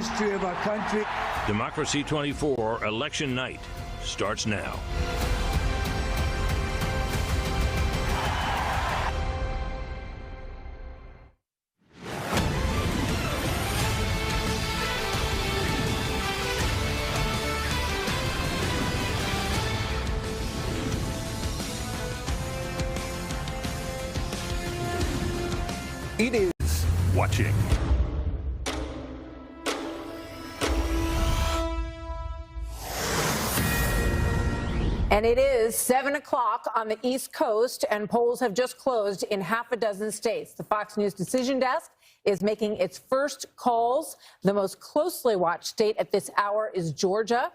history of our country. Democracy 24 Election Night starts now. It is watching. And it is 7 o'clock on the East Coast, and polls have just closed in half a dozen states. The Fox News Decision Desk is making its first calls. The most closely watched state at this hour is Georgia,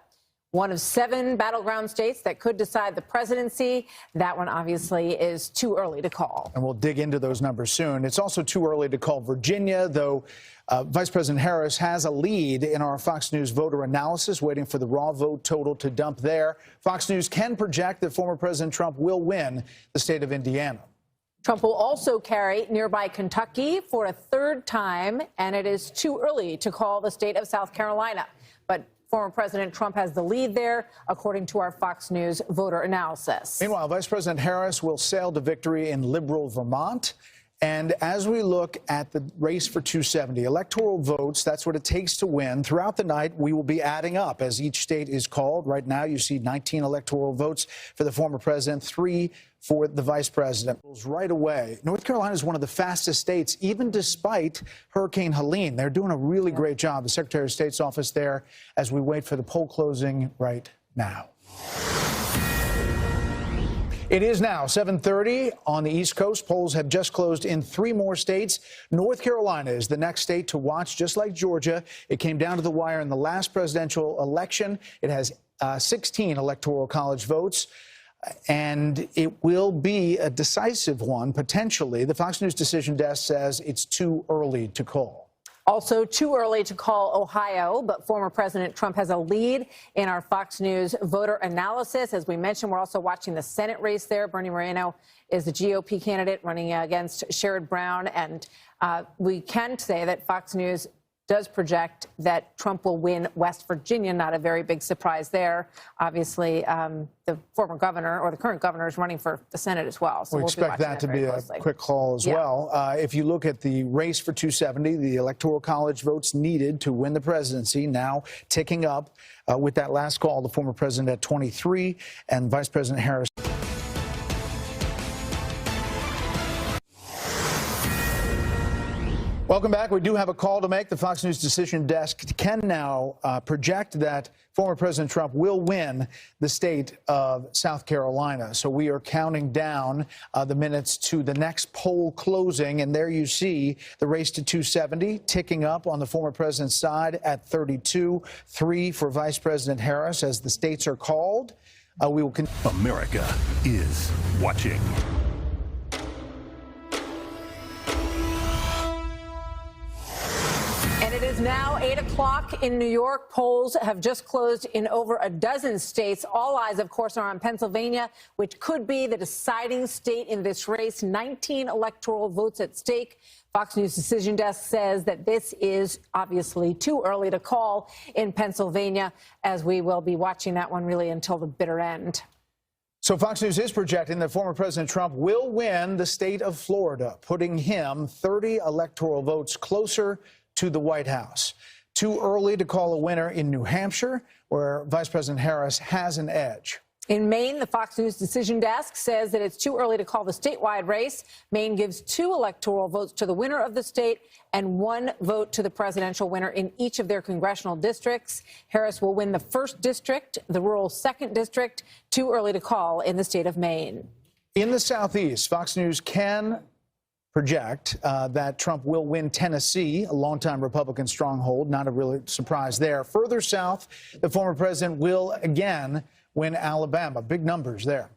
one of 7 battleground states that could decide the presidency. That one obviously is too early to call. And we'll dig into those numbers soon. It's also too early to call Virginia, though Vice President Harris has a lead in our Fox News voter analysis, waiting for the raw vote total to dump there. Fox News can project that former President Trump will win the state of Indiana. Trump will also carry nearby Kentucky for a third time, and it is too early to call the state of South Carolina. But former President Trump has the lead there, according to our Fox News voter analysis. Meanwhile, Vice President Harris will sail to victory in liberal Vermont. And as we look at the race for 270 electoral votes, that's what it takes to win. Throughout the night, we will be adding up as each state is called. Right now, you see 19 electoral votes for the former president, 3 for the vice president. Right away, North Carolina is one of the fastest states, even despite Hurricane Helene. They're doing a really great job. The Secretary of State's office there as we wait for the poll closing right now. It is now 7:30 on the East Coast. Polls have just closed in 3 more states. North Carolina is the next state to watch, just like Georgia. It came down to the wire in the last presidential election. It has 16 electoral college votes, and it will be a decisive one, potentially. The Fox News Decision Desk says it's too early to call. Also too early to call Ohio, but former President Trump has a lead in our Fox News voter analysis. As we mentioned, we're also watching the Senate race there. Bernie Moreno is the GOP candidate running against Sherrod Brown. And we can say that Fox News does project that Trump will win West Virginia. Not a very big surprise there. Obviously, the former governor, or the current governor, is running for the Senate as well. So we expect that to be a quick call as well. If you look at the race for 270, the electoral college votes needed to win the presidency now ticking up with that last call, the former president at 23 and Vice President Harris. Welcome back. We do have a call to make. The Fox News Decision Desk can now project that former President Trump will win the state of South Carolina. So we are counting down the minutes to the next poll closing. And there you see the race to 270 ticking up on the former president's side at 32, 3 for Vice President Harris as the states are called. We will America is watching. And it is now 8 o'clock in New York. Polls have just closed in over a dozen states. All eyes, of course, are on Pennsylvania, which could be the deciding state in this race. 19 electoral votes at stake. Fox News Decision Desk says that this is obviously too early to call in Pennsylvania, as we will be watching that one really until the bitter end. So Fox News is projecting that former President Trump will win the state of Florida, putting him 30 electoral votes closer to the White House. Too early to call a winner in New Hampshire, where Vice President Harris has an edge. In Maine, the Fox News Decision Desk says that it's too early to call the statewide race. Maine gives 2 electoral votes to the winner of the state and 1 vote to the presidential winner in each of their congressional districts. Harris will win the 1st district, the rural 2nd district. Too early to call in the state of Maine. In the Southeast, Fox News can project that Trump will win Tennessee, a longtime Republican stronghold. Not a really surprise there. Further south, the former president will again win Alabama. Big numbers there.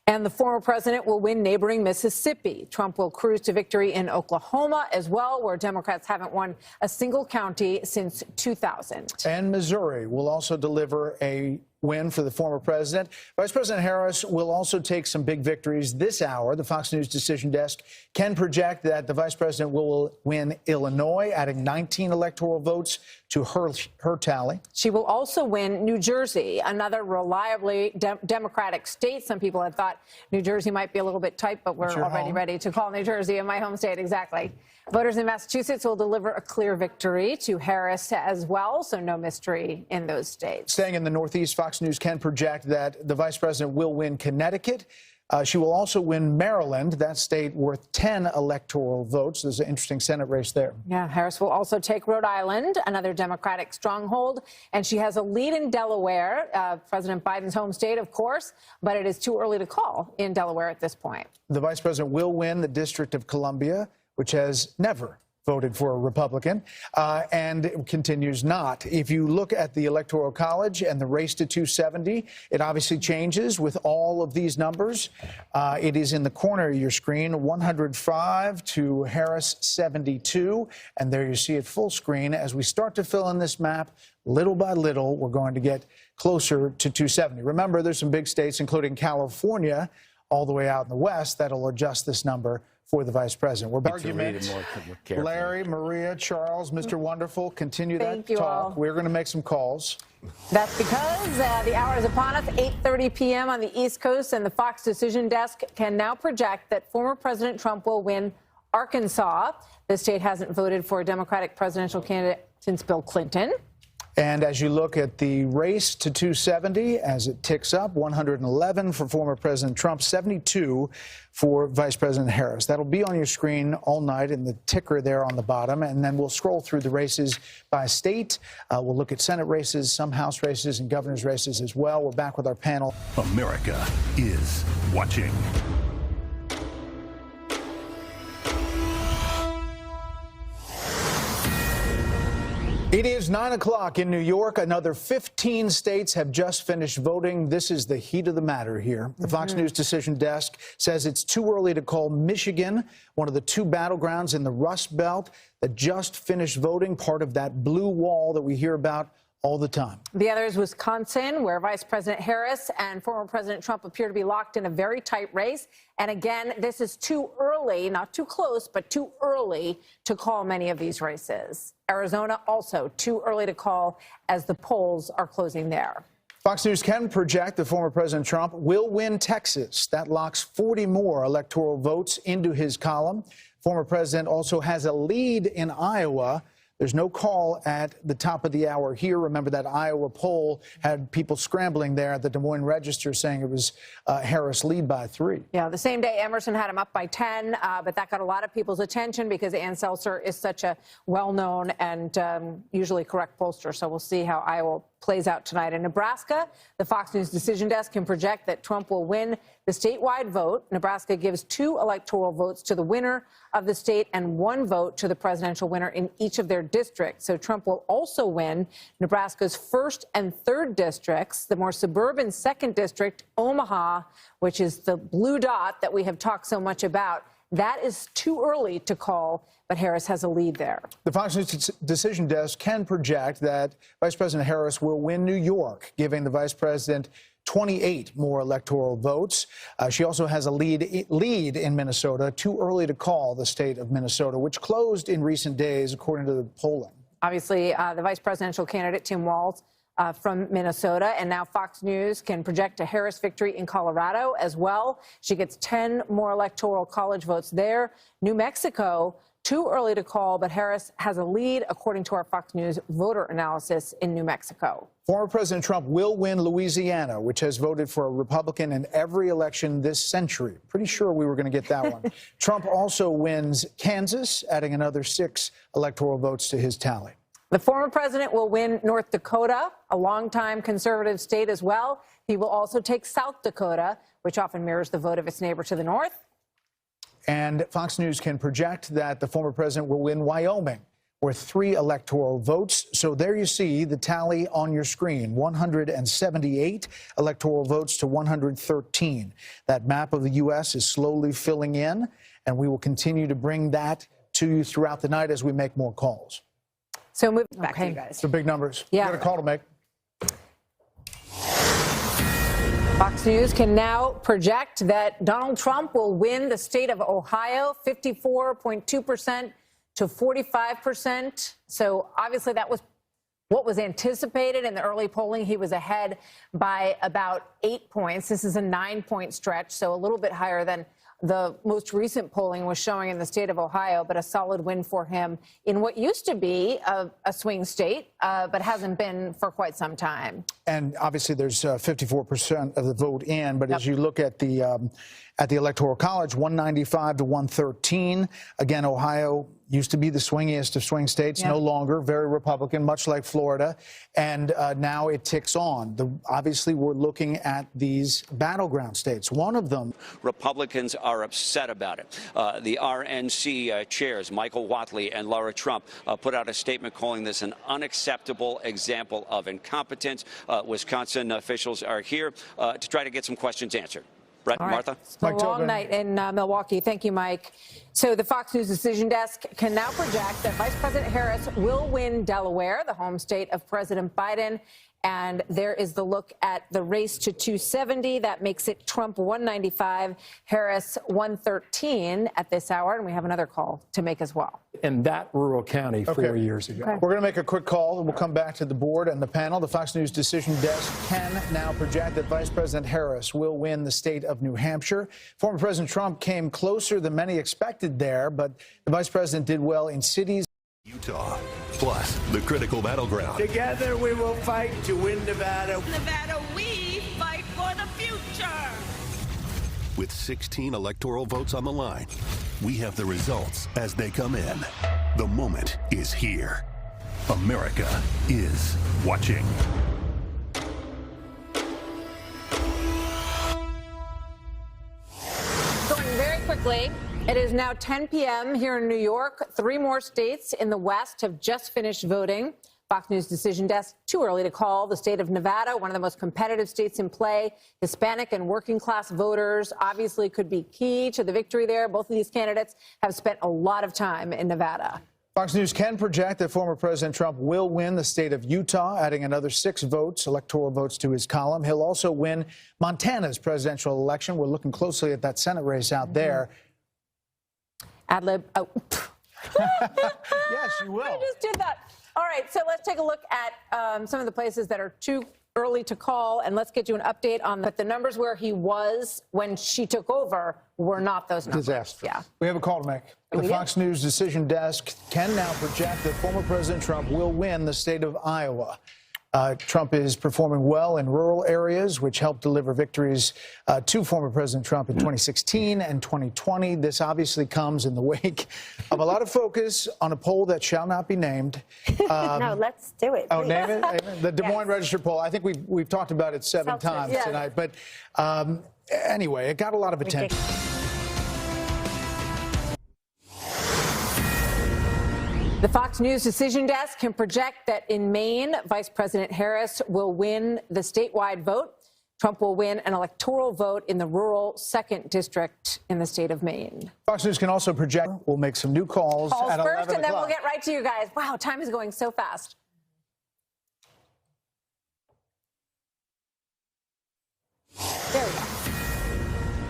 And the former president will win neighboring Mississippi. Trump will cruise to victory in Oklahoma as well, where Democrats haven't won a single county since 2000. And Missouri will also deliver a win for the former president. Vice President Harris will also take some big victories this hour. The Fox News decision desk can project that the vice president will win Illinois, adding 19 electoral votes to her tally. She will also win New Jersey, another reliably Democratic state. Some people had thought New Jersey might be a little bit tight, but we're already ready to call New Jersey in my home state. Exactly. Voters in Massachusetts will deliver a clear victory to Harris as well, so no mystery in those states. Staying in the Northeast, Fox News can project that the vice president will win Connecticut. She will also win Maryland, that state worth 10 electoral votes. There's an interesting Senate race there. Yeah, Harris will also take Rhode Island, another Democratic stronghold, and she has a lead in Delaware, President Biden's home state, of course, but it is too early to call in Delaware at this point. The vice president will win the District of Columbia, which has never voted for a Republican, and it continues not. If you look at the Electoral College and the race to 270, it obviously changes with all of these numbers. It is in the corner of your screen, 105 to Harris 72, and there you see it full screen. As we start to fill in this map, little by little, we're going to get closer to 270. Remember, there's some big states, including California, all the way out in the west, that'll adjust this number for the vice president. We're back to Larry, Maria, Charles, Mr. Wonderful. Continue that talk. We're going to make some calls. That's because the hour is upon us, 8:30 p.m. on the East Coast, and the Fox Decision Desk can now project that former President Trump will win Arkansas. The state hasn't voted for a Democratic presidential candidate since Bill Clinton. And as you look at the race to 270, as it ticks up, 111 for former President Trump, 72 for Vice President Harris. That'll be on your screen all night in the ticker there on the bottom. And then we'll scroll through the races by state. We'll look at Senate races, some House races, and governor's races as well. We're back with our panel. America is watching. It is 9 o'clock in New York. Another 15 states have just finished voting. This is the heat of the matter here. The Fox News decision desk says it's too early to call Michigan, one of the two battlegrounds in the Rust Belt that just finished voting, part of that blue wall that we hear about all the time. The other is Wisconsin, where Vice President Harris and former President Trump appear to be locked in a very tight race. And again, this is too early, not too close, but too early to call many of these races. Arizona also too early to call as the polls are closing there. Fox News can project that former President Trump will win Texas. That locks 40 more electoral votes into his column. Former president also has a lead in Iowa. There's no call at the top of the hour here. Remember that Iowa poll had people scrambling there at the Des Moines Register saying it was Harris lead by 3. Yeah, the same day Emerson had him up by 10, but that got a lot of people's attention because Ann Seltzer is such a well-known and usually correct pollster. So we'll see how Iowa plays out tonight. In Nebraska, the Fox News decision desk can project that Trump will win the statewide vote. Nebraska gives 2 electoral votes to the winner of the state and 1 vote to the presidential winner in each of their districts. So Trump will also win Nebraska's 1st and 3rd districts, the more suburban 2nd district, Omaha, which is the blue dot that we have talked so much about. That is too early to call, but Harris has a lead there. The Fox News decision desk can project that Vice President Harris will win New York, giving the vice president 28 more electoral votes. She also has a lead in Minnesota. Too early to call the state of Minnesota, which closed in recent days, according to the polling. Obviously, the vice presidential candidate, Tim Walz, from Minnesota, and now Fox News can project a Harris victory in Colorado as well. She gets 10 more electoral college votes there. New Mexico, too early to call, but Harris has a lead, according to our Fox News voter analysis in New Mexico. Former President Trump will win Louisiana, which has voted for a Republican in every election this century. Pretty sure we were going to get that one. Trump also wins Kansas, adding another 6 electoral votes to his tally. The former president will win North Dakota, a longtime conservative state as well. He will also take South Dakota, which often mirrors the vote of its neighbor to the north. And Fox News can project that the former president will win Wyoming, worth 3 electoral votes. So there you see the tally on your screen, 178 electoral votes to 113. That map of the U.S. is slowly filling in, and we will continue to bring that to you throughout the night as we make more calls. So moving back to you guys. So big numbers. Yeah. You got a call to make. Fox News can now project that Donald Trump will win the state of Ohio 54.2% to 45%. So obviously that was what was anticipated in the early polling. He was ahead by about 8 points. This is a 9-point stretch, so a little bit higher than the most recent polling was showing in the state of Ohio, but a solid win for him in what used to be a swing state, but hasn't been for quite some time. And obviously there's 54% of the vote in, but as you look at the Electoral College, 195 to 113. Again, Ohio used to be the swingiest of swing states, no longer, very Republican, much like Florida. And now it ticks on. Obviously, we're looking at these battleground states. One of them. Republicans are upset about it. The RNC chairs, Michael Whatley and Laura Trump, put out a statement calling this an unacceptable example of incompetence. Wisconsin officials are here to try to get some questions answered. Brett, Martha? It's a long night in Milwaukee. Thank you, Mike. So the Fox News decision desk can now project that Vice President Harris will win Delaware, the home state of President Biden. And there is the look at the race to 270. That makes it Trump 195, Harris 113 at this hour. And we have another call to make as well. In that rural county 4 years ago. We're going to make a quick call, and we'll come back to the board and the panel. The Fox News decision desk can now project that Vice President Harris will win the state of New Hampshire. Former President Trump came closer than many expected there, but the vice president did well in cities. Utah, plus the critical battleground. Together we will fight to win Nevada. Nevada, we fight for the future. With 16 electoral votes on the line, we have the results as they come in. The moment is here. America is watching. Going very quickly. It is now 10 p.m. here in New York. 3 more states in the West have just finished voting. Fox News decision desk, too early to call. The state of Nevada, one of the most competitive states in play. Hispanic and working class voters obviously could be key to the victory there. Both of these candidates have spent a lot of time in Nevada. Fox News can project that former President Trump will win the state of Utah, adding another 6 votes, electoral votes to his column. He'll also win Montana's presidential election. We're looking closely at that Senate race out there. Ad lib. Oh. Yes, you will. I just did that. All right, so let's take a look at some of the places that are too early to call, and let's get you an update on that. The numbers where he was when she took over were not those numbers. Disaster. Yeah. We have a call to make. The Fox News decision desk can now project that former President Trump will win the state of Iowa. Trump is performing well in rural areas, which helped deliver victories to former President Trump in 2016 and 2020. This obviously comes in the wake of a lot of focus on a poll that shall not be named. No, let's do it. Oh, name it? The Des Moines Register poll. I think we've talked about it 7 times tonight. But anyway, it got a lot of attention. The Fox News decision desk can project that in Maine, Vice President Harris will win the statewide vote. Trump will win an electoral vote in the rural 2nd district in the state of Maine. Fox News can also project we'll make some new calls at 11 first, and then o'clock. we'll get right to you guys. Wow, time is going so fast. There we go.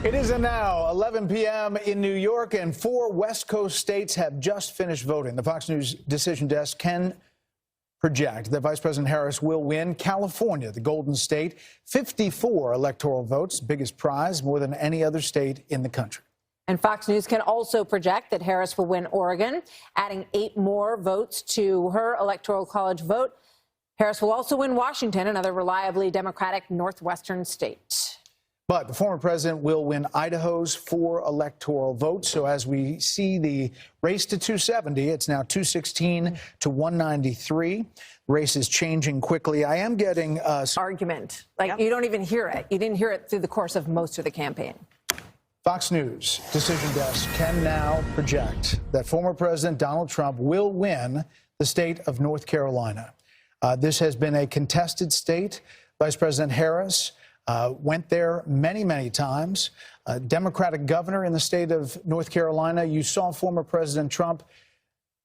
It is now 11 p.m. in New York, and 4 West Coast states have just finished voting. The Fox News decision desk can project that Vice President Harris will win California, the Golden State, 54 electoral votes, biggest prize, more than any other state in the country. And Fox News can also project that Harris will win Oregon, adding 8 more votes to her electoral college vote. Harris will also win Washington, another reliably Democratic northwestern state. But the former president will win Idaho's 4 electoral votes. So as we see the race to 270, it's now 216 to 193. Race is changing quickly. I am getting argument. Like, you don't even hear it. You didn't hear it through the course of most of the campaign. Fox News decision desk can now project that former President Donald Trump will win the state of North Carolina. This has been a contested state. Vice President Harris went there many, many times. Democratic governor in the state of North Carolina. You saw former President Trump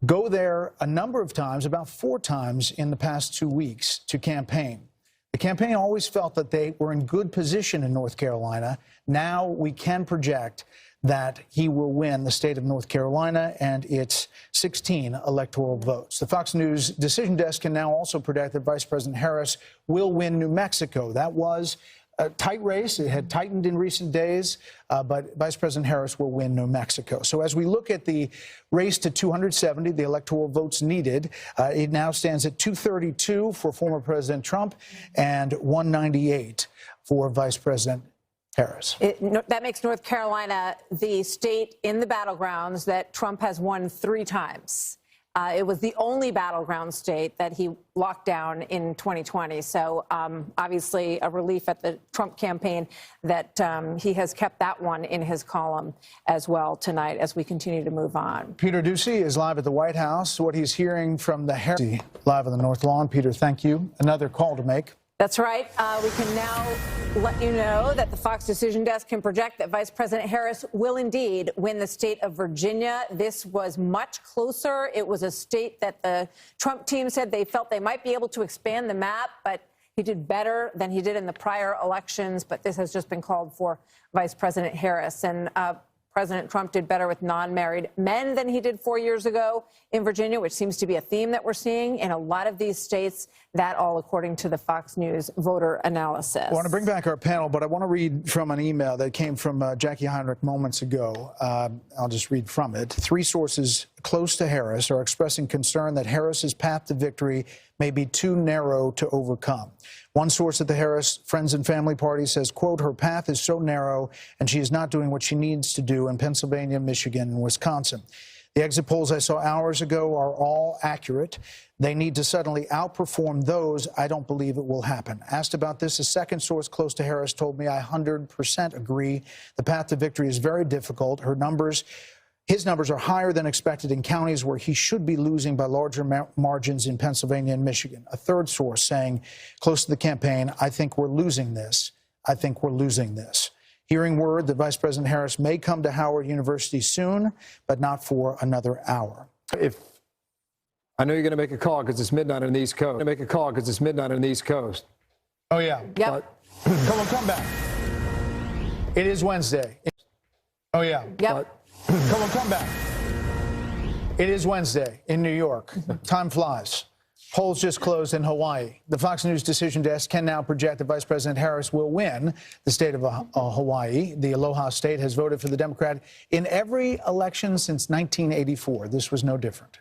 go there a number of times, about 4 times in the past 2 weeks, to campaign. The campaign always felt that they were in good position in North Carolina. Now we can project that he will win the state of North Carolina and its 16 electoral votes. The Fox News decision desk can now also predict that Vice President Harris will win New Mexico. That was a tight race. It had tightened in recent days, but Vice President Harris will win New Mexico. So as we look at the race to 270, the electoral votes needed, it now stands at 232 for former President Trump and 198 for Vice President Harris. That makes North Carolina the state in the battlegrounds that Trump has won 3 times. It was the only battleground state that he locked down in 2020. So obviously a relief at the Trump campaign that he has kept that one in his column as well tonight as we continue to move on. Peter Doocy is live at the White House. What he's hearing from the Harris live on the North Lawn. Peter, thank you. Another call to make. That's right. We can now let you know that the Fox Decision Desk can project that Vice President Harris will indeed win the state of Virginia. This was much closer. It was a state that the Trump team said they felt they might be able to expand the map, but he did better than he did in the prior elections. But this has just been called for Vice President Harris. And President Trump did better with non-married men than he did 4 years ago in Virginia, which seems to be a theme that we're seeing in a lot of these states, that all according to the Fox News voter analysis. I want to bring back our panel, but I want to read from an email that came from Jackie Heinrich moments ago. I'll just read from it. 3 sources close to Harris are expressing concern that Harris's path to victory may be too narrow to overcome. One source at the Harris Friends and Family Party says, quote, her path is so narrow and she is not doing what she needs to do in Pennsylvania, Michigan, and Wisconsin. The exit polls I saw hours ago are all accurate. They need to suddenly outperform those. I don't believe it will happen. Asked about this, a second source close to Harris told me I 100% agree. The path to victory is very difficult. His numbers are higher than expected in counties where he should be losing by larger margins in Pennsylvania and Michigan. A third source saying, close to the campaign, I think we're losing this. I think we're losing this. Hearing word that Vice President Harris may come to Howard University soon, but not for another hour. I know you're going to make a call because it's midnight on the East Coast. Oh, yeah. Yep. Come back. It is Wednesday. Oh, yeah. Yep. Come back. It is Wednesday in New York. Time flies. Polls just closed in Hawaii. The Fox News decision desk can now project that Vice President Harris will win the state of Hawaii. The Aloha State has voted for the Democrat in every election since 1984. This was no different.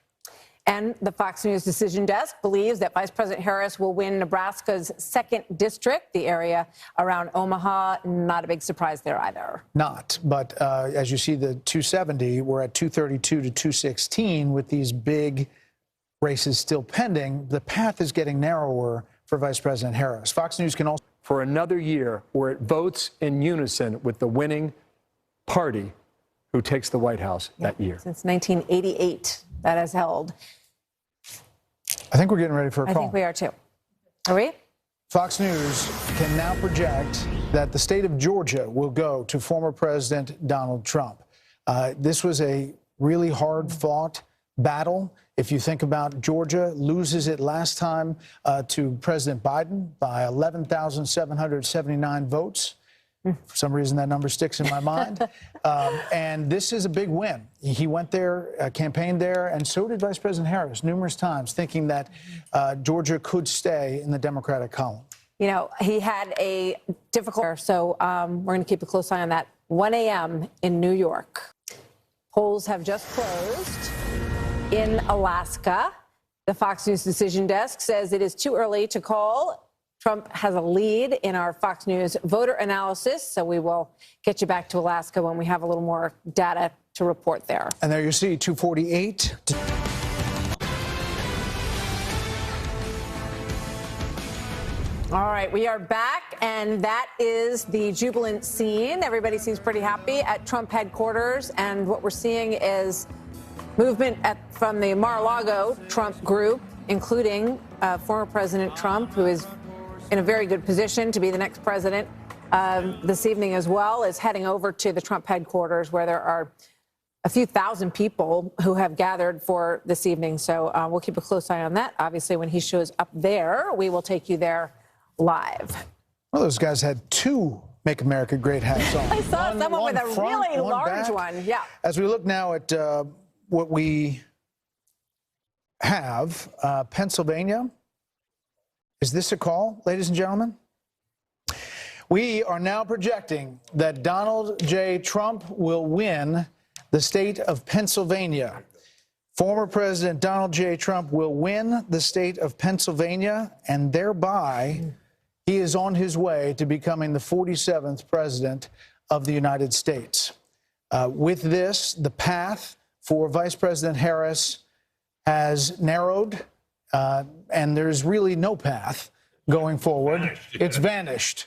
And the Fox News decision desk believes that Vice President Harris will win Nebraska's 2nd district, the area around Omaha. Not a big surprise there either. Not, but as you see, the 270, we're at 232 to 216 with these big races still pending. The path is getting narrower for Vice President Harris. Fox News can also... For another year where it votes in unison with the winning party who takes the White House that year. Since 1988, that has held. I think we're getting ready for a call. I think we are too. Are we? Fox News can now project that the state of Georgia will go to former President Donald Trump. This was a really hard-fought battle. If you think about Georgia, loses it last time to President Biden by 11,779 votes. For some reason, that number sticks in my mind. And this is a big win. He went there, campaigned there, and so did Vice President Harris numerous times, thinking that Georgia could stay in the Democratic column. You know, he had a difficult, so we're going to keep a close eye on that. 1 a.m. in New York. Polls have just closed in Alaska. The Fox News decision desk says it is too early to call. Trump has a lead in our Fox News voter analysis, so we will get you back to Alaska when we have a little more data to report there. And there you see 248. All right, we are back, and that is the jubilant scene. Everybody seems pretty happy at Trump headquarters, and what we're seeing is movement from the Mar-a-Lago Trump group, including former President Trump, who is in a very good position to be the next president this evening as well, is heading over to the Trump headquarters where there are a few thousand people who have gathered for this evening. So we'll keep a close eye on that. Obviously, when he shows up there, we will take you there live. Well, those guys had two Make America Great hats on. I saw someone with a front, really large back. one. Yeah. As we look now at what we have, Pennsylvania. Is this a call, ladies and gentlemen? We are now projecting that Donald J. Trump will win the state of Pennsylvania. Former President Donald J. Trump will win the state of Pennsylvania, and thereby he is on his way to becoming the 47th president of the United States. With this, the path for Vice President Harris has narrowed, and there's really no path going forward. It's vanished.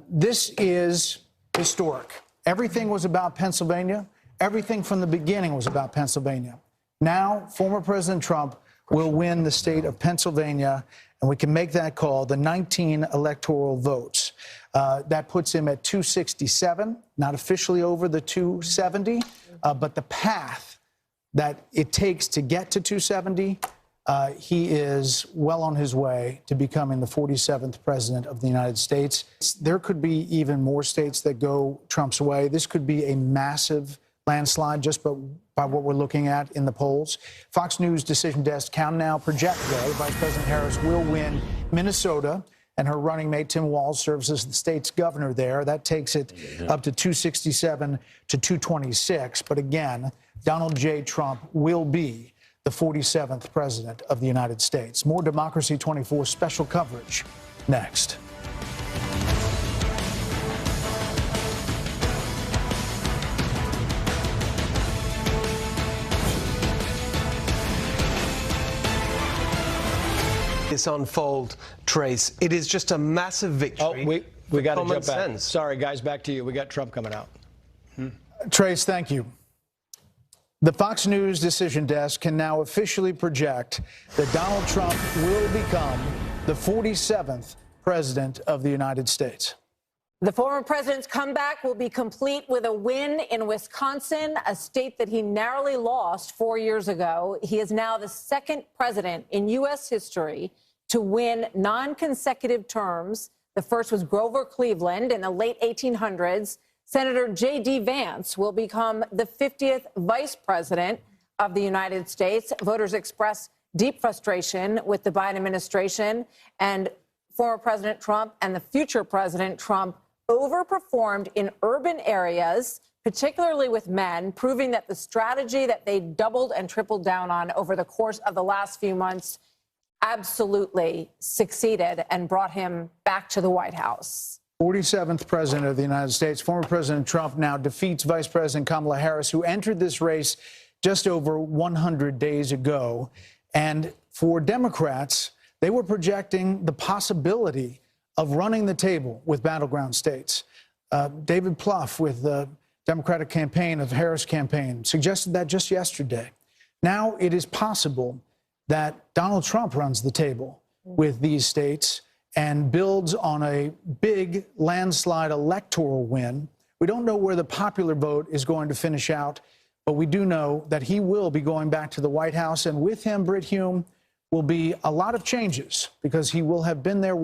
This is historic. Everything was about Pennsylvania. Everything from the beginning was about Pennsylvania. Now, former President Trump will win the state of Pennsylvania, and we can make that call, the 19 electoral votes. That puts him at 267, not officially over the 270, but the path that it takes to get to 270, he is well on his way to becoming the 47th president of the United States. There could be even more states that go Trump's way. This could be a massive landslide just by what we're looking at in the polls. Fox News Decision Desk can now project, though, Vice President Harris will win Minnesota, and her running mate Tim Walz serves as the state's governor there. That takes it up to 267 to 226. But again, Donald J. Trump will be the 47th president of the United States. More Democracy 24 special coverage next. This unfold, Trace. It is just a massive victory. Oh, we got to common jump back. sense. Sorry, guys, back to you. We got Trump coming out. Trace, thank you. The Fox News Decision Desk can now officially project that Donald Trump will become the 47th president of the United States. The former president's comeback will be complete with a win in Wisconsin, a state that he narrowly lost 4 years ago. He is now the second president in U.S. history to win non-consecutive terms. The first was Grover Cleveland in the late 1800s. Senator J.D. Vance will become the 50th vice president of the United States. Voters express deep frustration with the Biden administration, and former President Trump and the future President Trump overperformed in urban areas, particularly with men, proving that the strategy that they doubled and tripled down on over the course of the last few months absolutely succeeded and brought him back to the White House. 47th president of the United States. Former President Trump now defeats Vice President Kamala Harris, who entered this race just over 100 days ago. And for Democrats, they were projecting the possibility of running the table with battleground states. David Plouffe with the Democratic campaign of the Harris campaign suggested that just yesterday. Now it is possible that Donald Trump runs the table with these states and builds on a big landslide electoral win. We don't know where the popular vote is going to finish out, but we do know that he will be going back to the White House, and with him, Brit Hume, will be a lot of changes because he will have been there